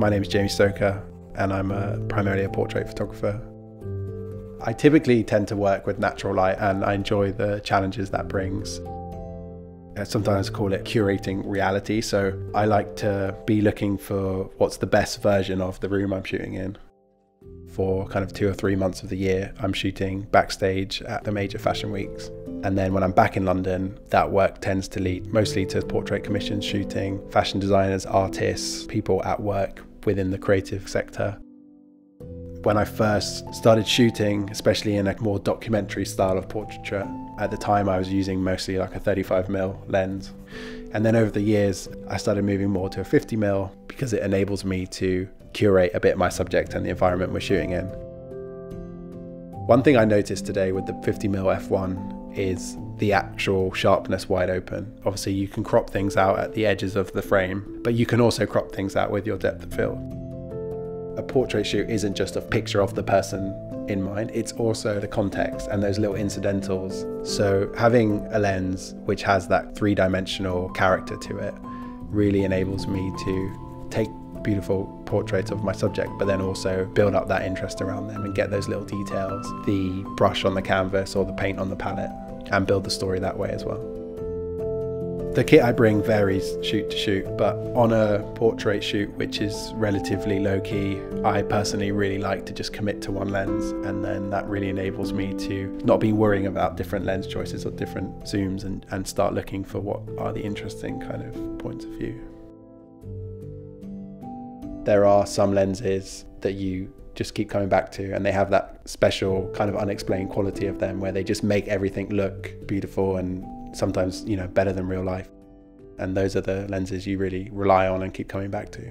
My name is Jamie Stoker and I'm primarily a portrait photographer. I typically tend to work with natural light and I enjoy the challenges that brings. I sometimes call it curating reality, so I like to be looking for what's the best version of the room I'm shooting in. For kind of 2 or 3 months of the year, I'm shooting backstage at the major fashion weeks. And then when I'm back in London, that work tends to lead mostly to portrait commissions, shooting fashion designers, artists, people at work within the creative sector. When I first started shooting, especially in a more documentary style of portraiture, at the time I was using mostly like a 35mm lens. And then over the years, I started moving more to a 50mm because it enables me to curate a bit my subject and the environment we're shooting in. One thing I noticed today with the 50mm f1 is the actual sharpness wide open. Obviously you can crop things out at the edges of the frame, but you can also crop things out with your depth of field. A portrait shoot isn't just a picture of the person in mind, it's also the context and those little incidentals. So having a lens which has that three-dimensional character to it really enables me to take beautiful portraits of my subject, but then also build up that interest around them and get those little details, the brush on the canvas or the paint on the palette, and build the story that way as well. The kit I bring varies shoot to shoot, but on a portrait shoot which is relatively low-key, I personally really like to just commit to one lens, and then that really enables me to not be worrying about different lens choices or different zooms and start looking for what are the interesting kind of points of view. There are some lenses that you just keep coming back to, and they have that special kind of unexplained quality of them where they just make everything look beautiful and sometimes, you know, better than real life. And those are the lenses you really rely on and keep coming back to.